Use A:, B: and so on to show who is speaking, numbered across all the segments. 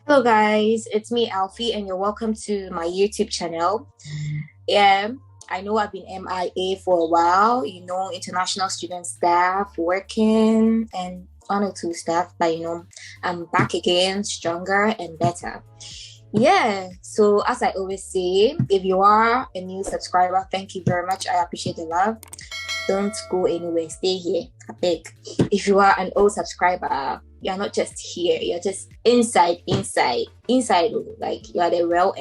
A: Hello guys, it's me Alfie and you're welcome to my YouTube channel. Yeah, I know I've been MIA for a while, international student staff working and one or two staff, but I'm back again, stronger and better. Yeah, so as I always say, if you are a new subscriber, thank you very much. I appreciate the love. Don't go anywhere, stay here. I beg. If you are an old subscriber, you're not just here, you're just inside. Like you are the real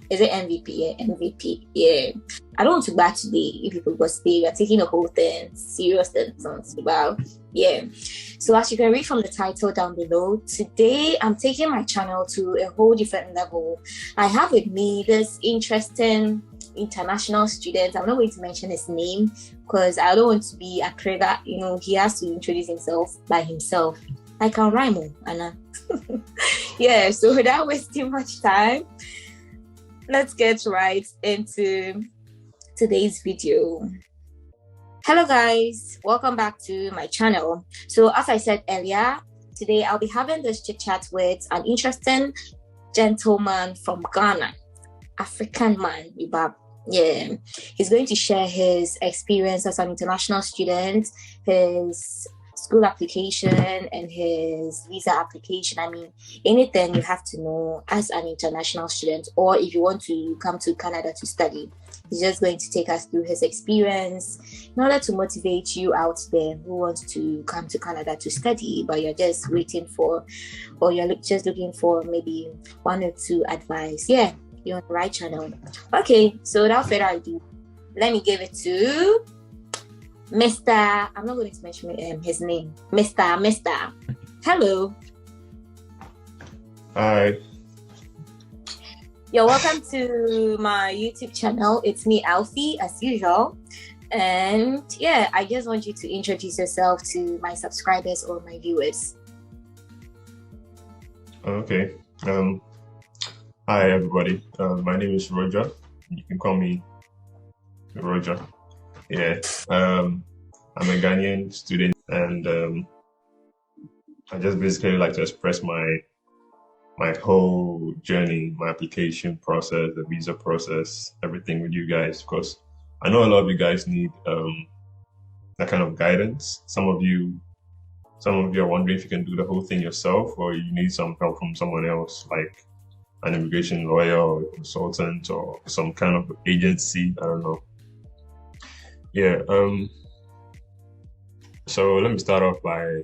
A: is it MVP? Yeah, MVP. Yeah. I don't want to back today if people go stay. We're taking the whole thing serious and about. Yeah. So as you can read from the title down below, today I'm taking my channel to a whole different level. I have with me this interesting international student. I'm not going to mention his name because I don't want to be a trigger. He has to introduce himself by himself. I can rhyme, Anna. Yeah, so without wasting much time, let's get right into today's video. Hello guys, welcome back to my channel. So as I said earlier, today I'll be having this chit chat with an interesting gentleman from Ghana, African man, Ibab. Yeah, he's going to share his experience as an international student, his school application and his visa application. I mean, anything you have to know as an international student, or if you want to come to Canada to study. He's just going to take us through his experience in order to motivate you out there who want to come to Canada to study, but you're just waiting for, or you're just looking for maybe one or two advice. Yeah, you're on the right channel. Okay, so without further ado, let me give it to Mr. I'm not going to mention his name. Mr. Hello.
B: Hi.
A: You're welcome to my YouTube channel. It's me, Alfie, as usual. And yeah, I just want you to introduce yourself to my subscribers or my viewers.
B: Okay. Hi, everybody. My name is Roger. You can call me Roger. Yeah. I'm a Ghanaian student, and I just basically like to express my whole journey, my application process, the visa process, everything with you guys, because I know a lot of you guys need that kind of guidance. Some of you are wondering if you can do the whole thing yourself, or you need some help from someone else, like an immigration lawyer or a consultant or some kind of agency. I don't know. Yeah. So let me start off by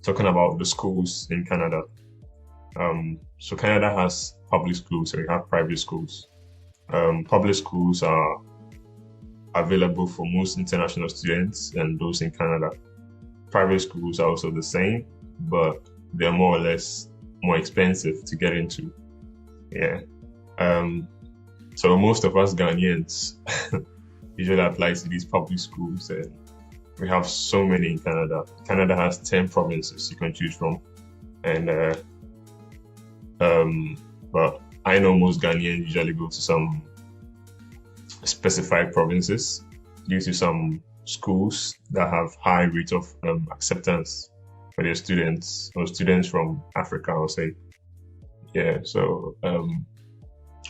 B: talking about the schools in Canada. So Canada has public schools, so we have private schools. Public schools are available for most international students and those in Canada. Private schools are also the same, but they're more or less more expensive to get into. Yeah. So most of us Ghanaians usually apply to these public schools, and we have so many in Canada. Canada has 10 provinces you can choose from, and but I know most Ghanaians usually go to some specified provinces due to some schools that have high rate of acceptance for their students, or students from Africa, I'll say. Yeah, so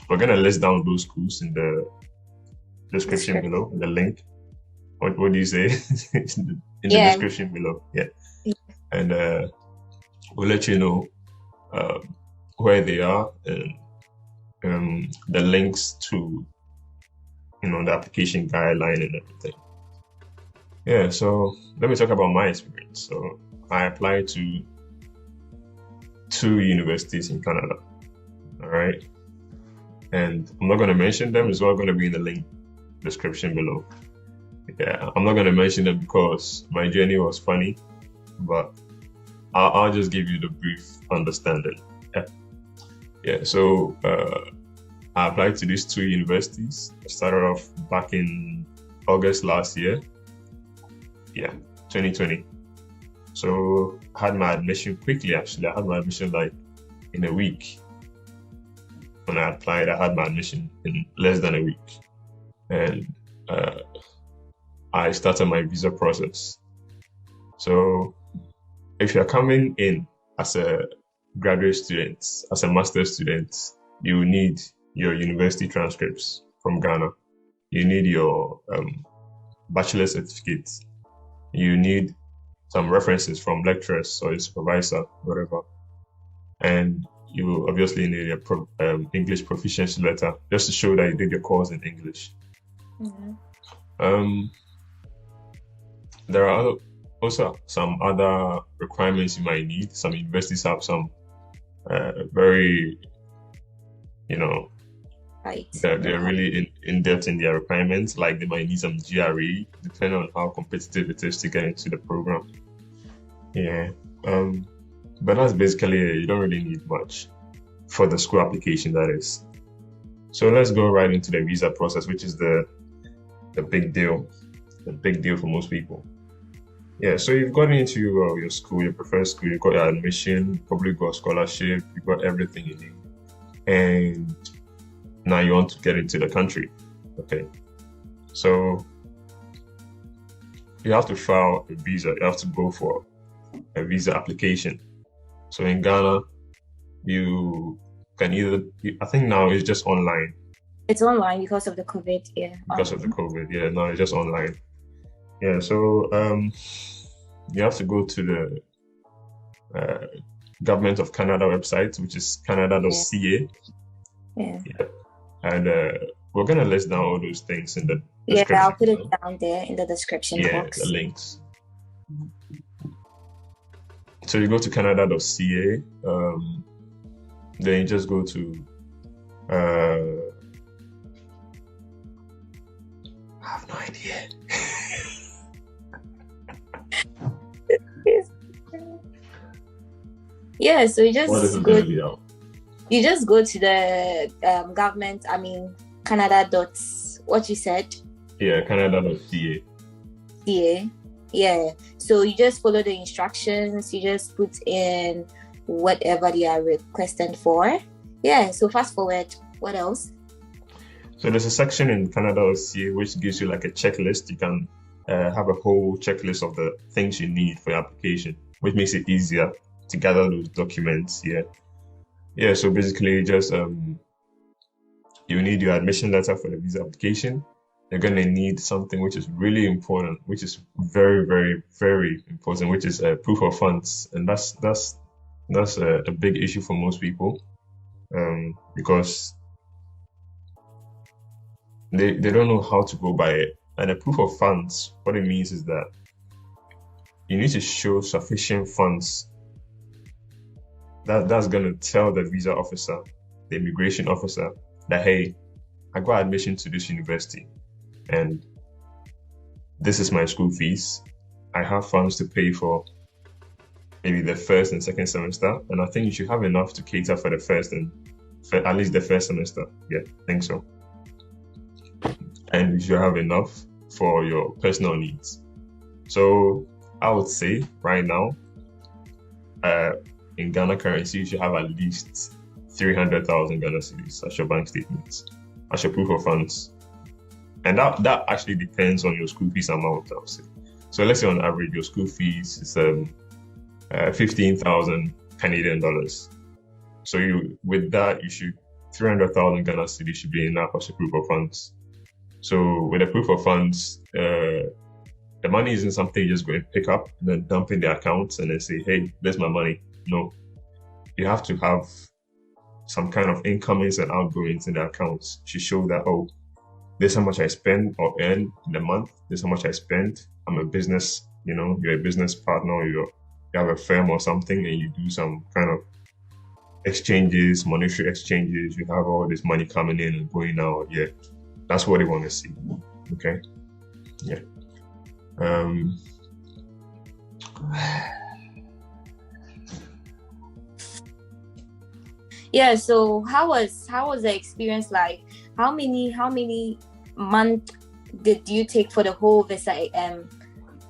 B: we're gonna list down those schools in the description below, in the link. What do you say? in the description below. Yeah. And we'll let you know where they are and the links to the application guideline and everything. Yeah, so let me talk about my experience. So I applied to 2 universities in Canada. All right. And I'm not going to mention them. It's all going to be in the link description below. Yeah, I'm not going to mention them because my journey was funny, but I'll just give you the brief understanding. Yeah, so I applied to these 2 universities. I started off back in August last year. Yeah, 2020. So I had my admission quickly, actually. I had my admission like in a week. When I applied, I had my admission in less than a week. And I started my visa process. So if you're coming in as a graduate students, as a master's student, you need your university transcripts from Ghana. You need your bachelor certificate. You need some references from lecturers or your supervisor, whatever. And you obviously need a English proficiency letter just to show that you did your course in English.
A: Mm-hmm.
B: There are also some other requirements you might need. Some universities have some very,
A: Right.
B: they're really in depth in their requirements. Like they might need some GRE, depending on how competitive it is to get into the program. Yeah. But that's basically it. You don't really need much for the school application, that is. So let's go right into the visa process, which is the big deal. The big deal for most people. Yeah, so you've got into your school, your preferred school, you've got your admission, you probably got scholarship, you've got everything you need. And now you want to get into the country. Okay. So you have to file a visa, you have to go for a visa application. So in Ghana, you can I think now it's just online.
A: It's online because of the COVID, yeah.
B: Because of the COVID, yeah, now it's just online. Yeah, so you have to go to the Government of Canada website, which is canada.ca.
A: Yeah.
B: And we're going to list down all those things in the
A: description. Yeah, I'll put it down there in the description box.
B: Yeah, the links. So you go to canada.ca, then you just go to I have no idea.
A: Yeah, so you just go to the government, Canada dot what you said?
B: Yeah, canada.ca.
A: CA. Yeah. So you just follow the instructions, you just put in whatever they are requesting for. Yeah, so fast forward, what else?
B: So there's a section in Canada.ca which gives you like a checklist. You can have a whole checklist of the things you need for your application, which makes it easier to gather those documents. Yeah, so basically just you need your admission letter for the visa application. You're going to need something which is really important, which is very, very, very important, which is proof of funds. And that's a big issue for most people because they don't know how to go by it. And a proof of funds, what it means is that you need to show sufficient funds. That's going to tell the visa officer, the immigration officer, that, hey, I got admission to this university and this is my school fees. I have funds to pay for maybe the first and second semester, and I think you should have enough to cater for the first and at least the first semester. Yeah, I think so. And you should have enough for your personal needs. So I would say right now, in Ghana currency, you should have at least 300,000 Ghana cedis as your bank statements, as your proof of funds. And that actually depends on your school fees amount, I would say. So let's say on average, your school fees is 15,000 Canadian dollars. So with that, 300,000 Ghana cedis should be enough as a proof of funds. So with a proof of funds, the money isn't something you just go and pick up and then dump in the accounts and then say, hey, there's my money. No, you have to have some kind of incomings and outgoings in the accounts to show that, oh, this is how much I spend or earn in a month. This is how much I spend. I'm a business, you're a business partner, you have a firm or something and you do some kind of exchanges, monetary exchanges. You have all this money coming in and going out. Yeah, that's what they want to see. Okay. Yeah.
A: Yeah, so how was the experience like? How many months did you take for the whole visa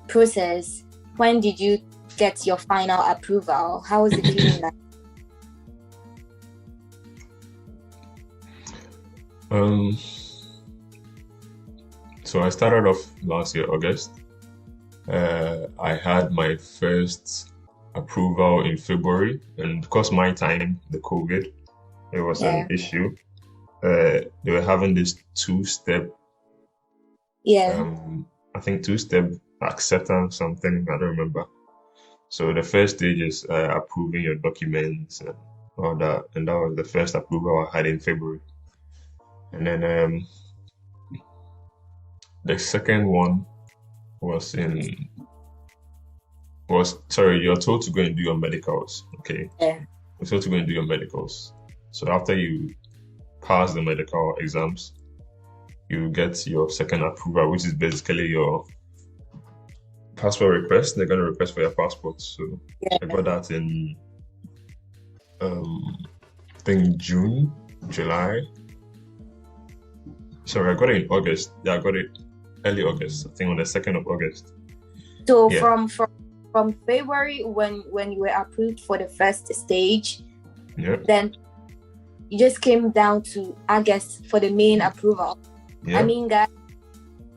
A: process? When did you get your final approval? How was it feeling like?
B: So I started off last year, August. I had my first approval in February, and because my time, the COVID, it was an
A: Yeah.
B: issue. They were having this two-step,
A: Yeah.
B: I think two-step acceptance something. I don't remember. So the first stage is approving your documents and all that, and that was the first approval I had in February. And then the second one was in was sorry, you're told to go and do your medicals. Okay,
A: Yeah.
B: you're told to go and do your medicals. So after you pass the medical exams, you get your second approval, which is basically your passport request. They're gonna request for your passport. So I
A: Yeah.
B: got that in I think June, July. Sorry, I got it in August. Yeah, I got it early August. I think on the 2nd of August.
A: So
B: Yeah.
A: from February when you were approved for the first stage,
B: Yep.
A: then you just came down to August for the main approval.
B: Yeah.
A: I mean, guys,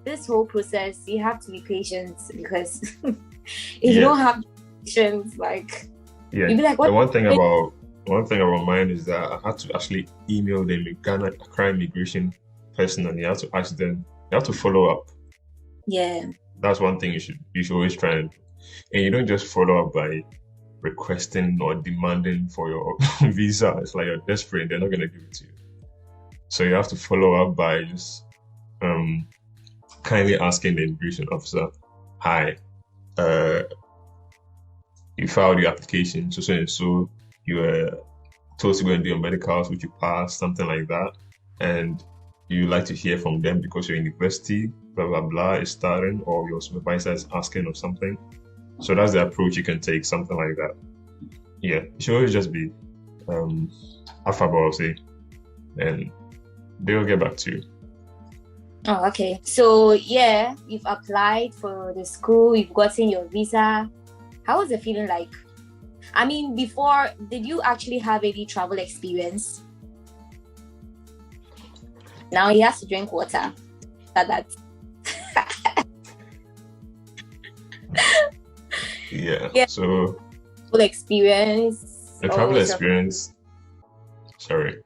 A: this whole process, you have to be patient because if you don't have patience, like
B: yeah.
A: you'll be like,
B: The
A: what?
B: one thing about mine is that I had to actually email the Ghana Accra immigration person, and you have to ask them. You have to follow up.
A: Yeah.
B: That's one thing you should always try and you don't just follow up by requesting or demanding for your visa. It's like you're desperate, they're not gonna give it to you. So you have to follow up by just kindly asking the immigration officer, hi, you filed your application, so and so, you were told to go and do your medicals, which you passed, something like that, and you like to hear from them because your university, blah blah blah, is starting, or your supervisor is asking or something. So that's the approach you can take, something like that. Yeah, you should always just be affable, I'll say, and they'll get back to you.
A: Oh, okay. So yeah, you've applied for the school, you've gotten your visa. How was the feeling like? I mean, before, did you actually have any travel experience? Now he has to drink water. That's
B: Yeah. So
A: full experience.
B: the travel experience, sorry.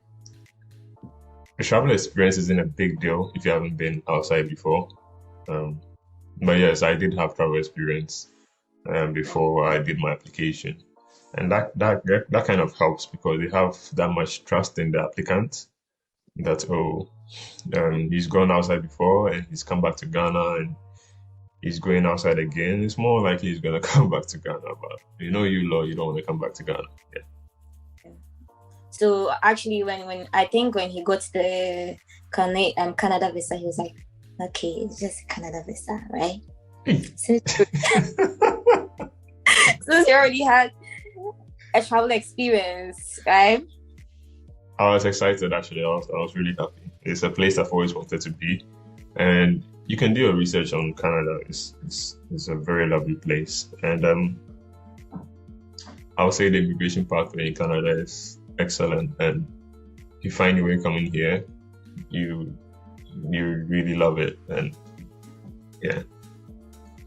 B: The travel experience isn't a big deal if you haven't been outside before. But yes, I did have travel experience before I did my application. And that kind of helps because they have that much trust in the applicant that he's gone outside before and he's come back to Ghana and he's going outside again. It's more likely he's gonna come back to Ghana, but you don't want to come back to Ghana. Yeah.
A: So actually, when I think when he got the Canada visa, he was like, okay, it's just a Canada visa, right? Since you already had a travel experience, right?
B: I was excited actually. I was really happy. It's a place I've always wanted to be, and you can do your research on Canada. It's a very lovely place, and I would say the immigration pathway in Canada is excellent, and you find your way coming here, you really love it, and yeah.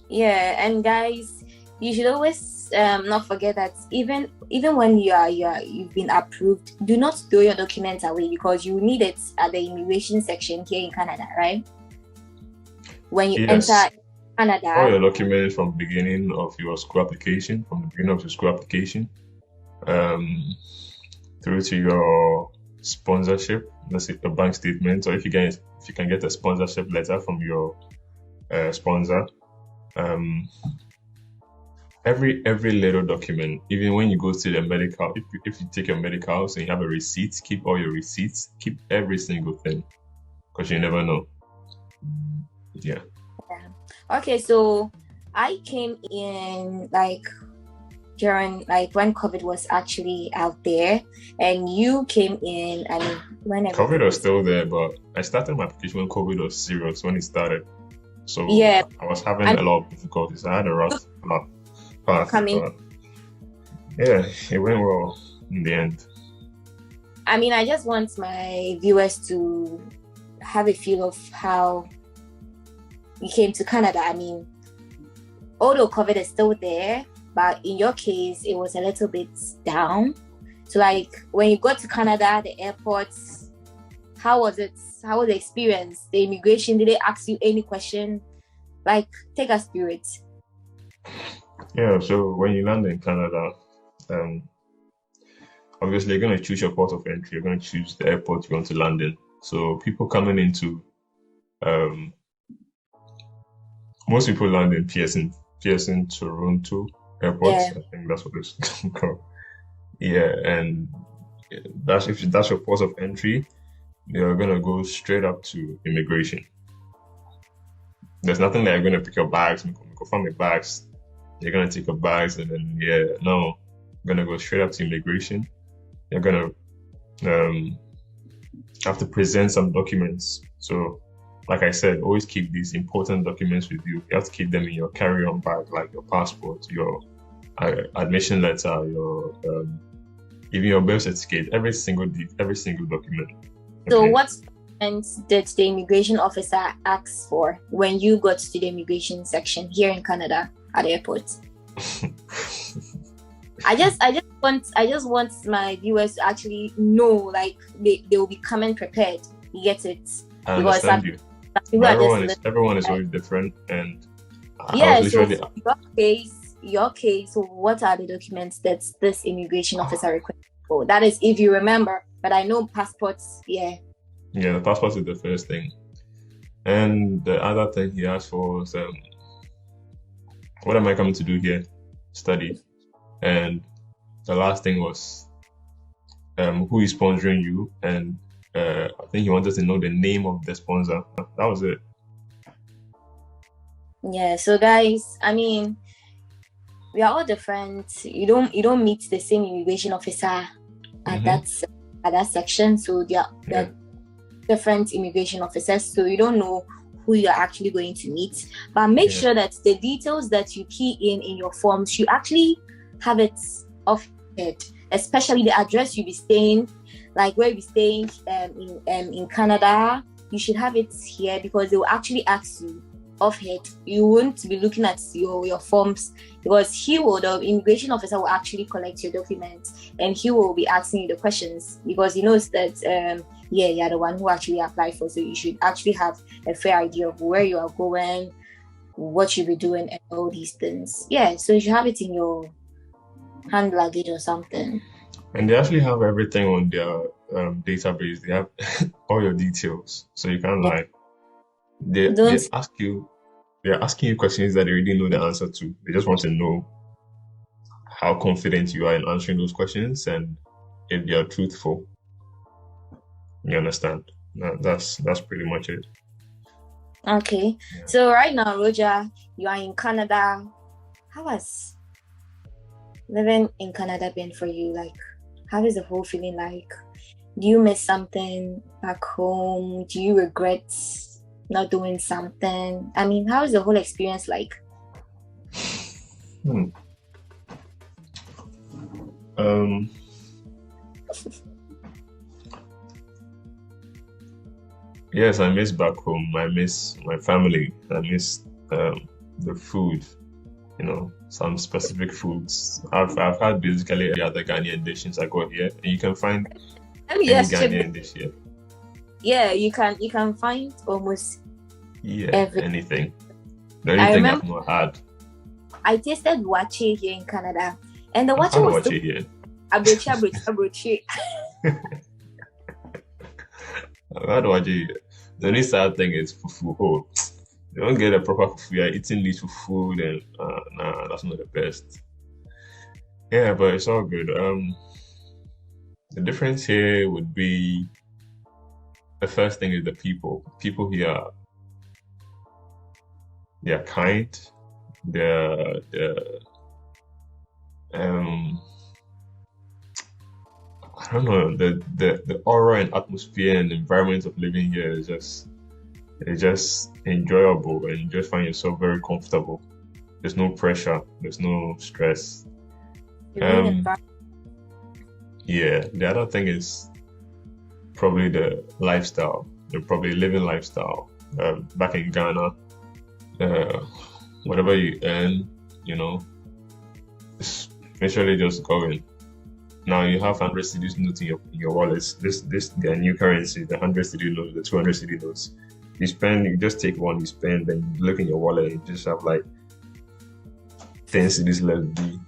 A: Yeah, and guys, you should always not forget that even when you've been approved, do not throw your documents away because you need it at the immigration section here in Canada, right? When you enter Canada,
B: all your documents from the beginning of your school application, through to your sponsorship, let's say a bank statement, or if you can get a sponsorship letter from your sponsor. Every little document, even when you go to the medical, if you take your medicals and you have a receipt, keep all your receipts, keep every single thing, because you never know. Yeah.
A: Okay, so I came in during when COVID was actually out there, and you came in. I mean, when
B: COVID was still there, but I started my application when COVID was serious when it started. So
A: yeah,
B: I was having a lot of difficulties. I had a rough path. Yeah, it went well in the end.
A: I mean, I just want my viewers to have a feel of how you came to Canada. I mean, although COVID is still there, but in your case, it was a little bit down. So like when you got to Canada, the airports, how was it? How was the experience? The immigration, did they ask you any question? Like, take us through it.
B: Yeah, so when you land in Canada, obviously you're going to choose your port of entry. You're going to choose the airport you want to land in. So people coming into, most people land in Pearson, Toronto airports.
A: Yeah.
B: I think that's what it's called. Yeah, and if that's your port of entry, you're going to go straight up to immigration. There's nothing like you're going to pick your bags, go find your bags. You're going to take your bags and then, you're going to go straight up to immigration. You're going to have to present some documents. So, like I said, always keep these important documents with you. You have to keep them in your carry-on bag, like your passport, your admission letter, your even your birth certificate, every single document.
A: So
B: Okay.
A: what documents did the immigration officer ask for when you got to the immigration section here in Canada at the airport? I just want my viewers to actually know, like they will be coming prepared. You get it?
B: I understand you. Everyone is always different, and
A: yeah. So your case. So what are the documents that this immigration officer requested for? That is, if you remember. But I know passports. Yeah.
B: Yeah, the passport is the first thing, and the other thing he asked for was, what am I coming to do here? Study. And the last thing was, who is sponsoring you? And I think he wanted to know the name of the sponsor. That was it.
A: Yeah. So guys, I mean, we are all different. You don't meet the same immigration officer at that section. So there are different immigration officers. So you don't know who you're actually going to meet. But make sure that the details that you key in your forms, you actually have it off it, especially the address you'll be staying, like where you'll be staying in Canada. You should have it here because they will actually ask you off it. You won't be looking at your forms because the immigration officer will actually collect your documents and he will be asking you the questions because he knows that you're the one who actually applied for. So you should actually have a fair idea of where you are going, what you'll be doing, and all these things. Yeah, so you should have it in your hand luggage or something.
B: And they actually have everything on their database. They have all your details, so you can't lie. They're asking you questions that they already know the answer to. They just want to know how confident you are in answering those questions and if you're truthful. You understand? That's pretty much it.
A: Okay. Yeah. So right now, Roger, you are in Canada. How has living in Canada been for you? Like, how is the whole feeling like? Do you miss something back home? Do you regret not doing something? I mean, how is the whole experience like?
B: Yes, I miss back home. I miss my family. I miss the food. You know, some specific foods. I've had basically every other Ghanaian dish since I got here, and you can find any Ghanaian dish here.
A: Yeah, you can find almost
B: anything. The only thing I've not had.
A: I tasted wache here in Canada, and the wache was
B: wache here.
A: Abrochi.
B: I've had wache here. The only sad thing is fufu. Oh, you don't get a proper fufu. You're eating little food, and that's not the best. Yeah, but it's all good. The difference here would be the first thing is the people. People here, they're kind. They're I don't know, the aura and atmosphere and environment of living here is just enjoyable, and you just find yourself very comfortable. There's no pressure, there's no stress. Yeah, the other thing is probably the lifestyle, the probably living lifestyle. Back in Ghana, whatever you earn, literally just going. Now you have 100 cedis notes in your wallets. This their new currency, the 100 cedi notes, the 200 cedi notes. You just take one, you spend, then you look in your wallet, and you just have like 10 cedis left be.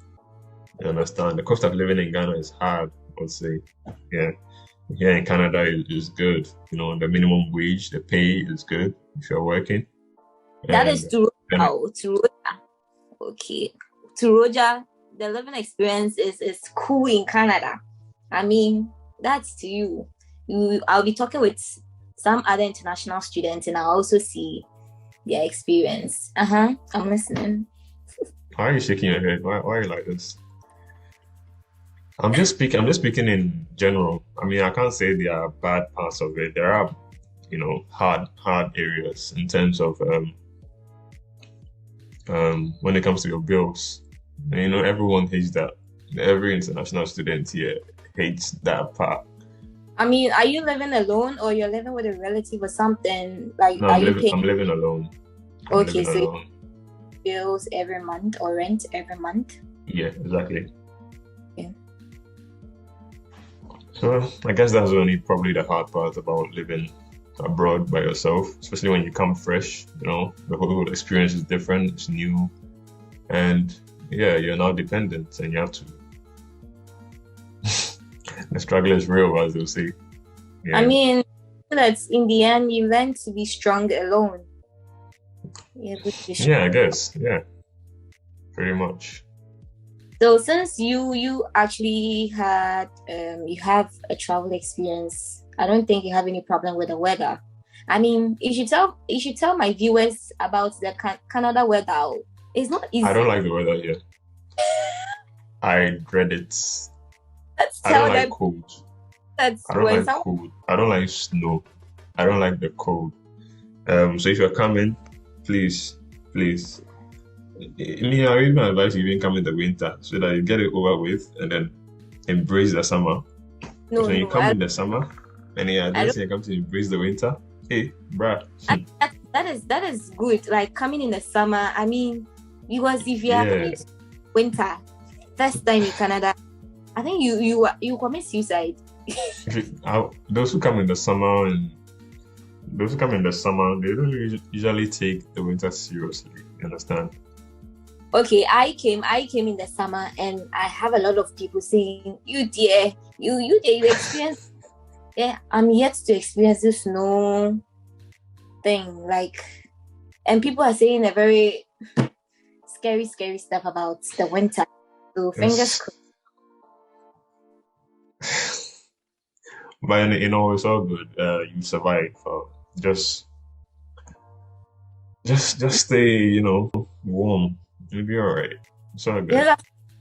B: You understand? The cost of living in Ghana is hard, I would say. Yeah. Here in Canada is good. You know, the minimum wage, the pay is good if you're working.
A: That
B: And
A: is to Roja. Okay. To Roja, the living experience is cool in Canada. I mean, that's to you. I'll be talking with some other international students and I'll also see their experience. I'm listening.
B: Why are you shaking your head? Why are you like this? I'm just speaking in general. I mean, I can't say there are bad parts of it. There are, you know, hard areas in terms of when it comes to your bills. And, you know, everyone hates that. Every international student here hates that part.
A: I mean, are you living alone or you're living with a relative or something? Like,
B: No,
A: are you paying?
B: I'm living alone.
A: Okay, so bills every month or rent every month?
B: Yeah, exactly.
A: Yeah.
B: So I guess that's probably the hard part about living abroad by yourself, especially when you come fresh. You know, the whole experience is different, it's new, and yeah, you're now dependent, and you have to. The struggle is real, as they'll say. Yeah.
A: I mean, that's in the end, you learn to be strong alone.
B: Yeah, I guess. Yeah, pretty much.
A: So since you actually had you have a travel experience, I don't think you have any problem with the weather. I mean, you should tell my viewers about the Canada weather. It's not easy.
B: I don't like the weather here. I dread it.
A: I don't
B: like cold. I don't like cold. I don't like snow. I don't like the cold. So if you're coming, please. Me, I even advise you even come in the winter so that you get it over with and then embrace the summer.
A: No,
B: when you come in the summer and you come to embrace the winter, hey, bruh.
A: That is good. Like coming in the summer, I mean, because if you are coming to winter, first time in Canada, I think you commit suicide.
B: Those who come in the summer they don't usually take the winter seriously. You understand?
A: Okay, I came in the summer and I have a lot of people saying, you experience. Yeah, I'm yet to experience this snow thing. Like, and people are saying a very scary stuff about the winter. So fingers crossed.
B: But you know, it's all good. You survive. Just stay, you know, warm. You'll be all right. It's all good.
A: Yeah,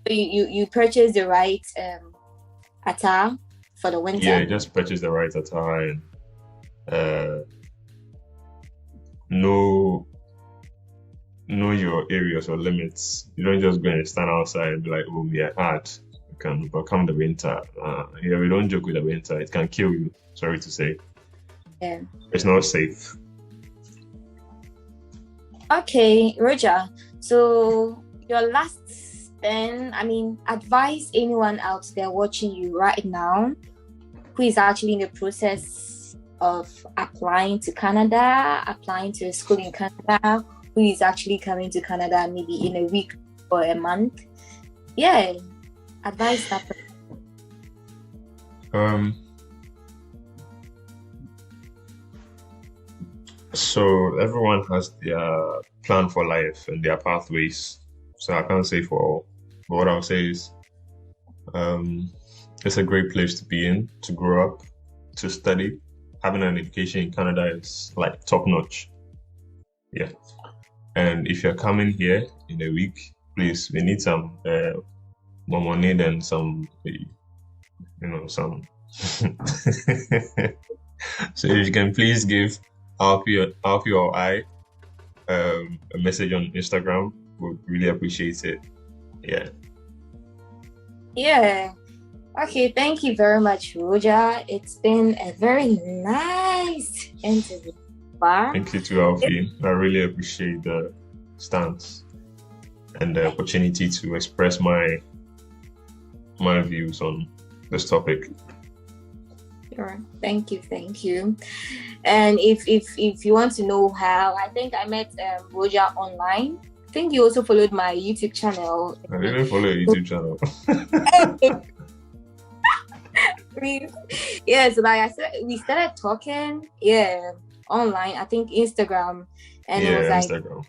A: you purchased the right attire for the winter.
B: Yeah, just purchase the right attire and know your areas or limits. You don't just go and stand outside and be like, oh, we are hard. We can overcome the winter. We don't joke with the winter. It can kill you. Sorry to say.
A: Yeah.
B: It's not safe.
A: Okay, Roja. So your last advise anyone out there watching you right now who is actually in the process of applying to Canada, applying to a school in Canada, who is actually coming to Canada maybe in a week or a month. Yeah, advise that person.
B: So everyone has their plan for life and their pathways. So I can't say for all. But what I'll say is it's a great place to be in, to grow up, to study. Having an education in Canada is like top notch. Yeah. And if you're coming here in a week, please, we need some more money than some, some. So if you can please give Alfie or I a message on Instagram, would really appreciate it.
A: Yeah. Okay, thank you very much, Roja. It's been a very nice interview.
B: Thank you to Alfie. I really appreciate the stance and the opportunity to express my my views on this topic.
A: Sure. Thank you. And if you want to know how, I think I met Roger online. I think you also followed my YouTube channel.
B: I didn't follow your YouTube channel.
A: Yeah, so like I said, we started talking, online. I think Instagram, and it was like
B: Instagram.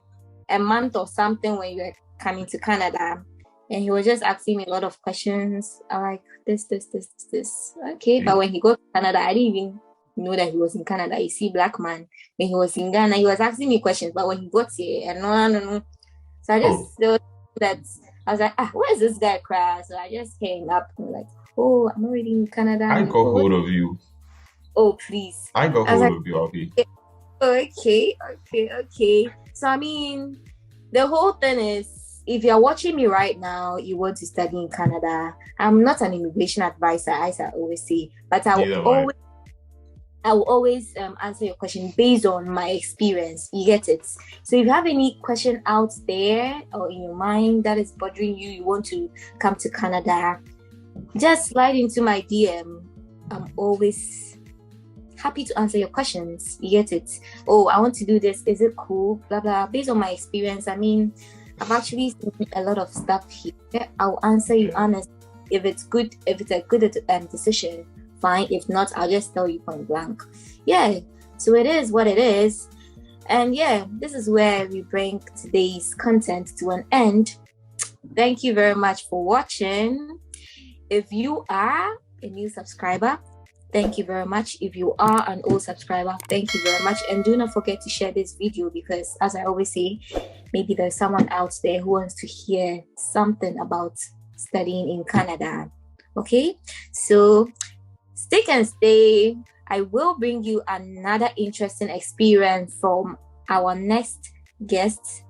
A: a month or something when you were coming to Canada, and he was just asking me a lot of questions. I'm like this. Okay, but when he got to Canada, I didn't even know that he was in Canada. You see, black man. When he was in Ghana, he was asking me questions, but when he got here, and no. So I just felt that I was like, where is this guy cry? So I just came up and like, oh, I'm already in Canada.
B: I got hold of you.
A: Oh, please.
B: I got hold of you, Alfie.
A: Okay. So, I mean, the whole thing is, if you're watching me right now, you want to study in Canada. I'm not an immigration advisor, as I always say, but I will always answer your question based on my experience. You get it? So if you have any question out there or in your mind that is bothering you, you want to come to Canada, just slide into my DM. I'm always happy to answer your questions. You get it? Oh, I want to do this. Is it cool? Blah, blah. Based on my experience, I mean, I've actually seen a lot of stuff here. I'll answer you honestly. If it's good, if it's a good decision, fine. If not, I'll just tell you point blank. Yeah, so it is what it is. And yeah, this is where we bring today's content to an end. Thank you very much for watching. If you are a new subscriber, thank you very much. If you are an old subscriber, thank you very much. And do not forget to share this video because, as I always say, maybe there's someone out there who wants to hear something about studying in Canada. Okay, so stick and stay. I will bring you another interesting experience from our next guest.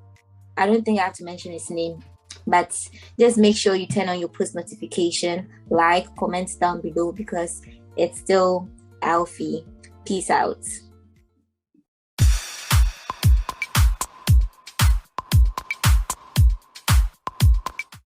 A: I don't think I have to mention his name, but just make sure you turn on your post notification, like, comment down below because it's still Alfie. Peace out.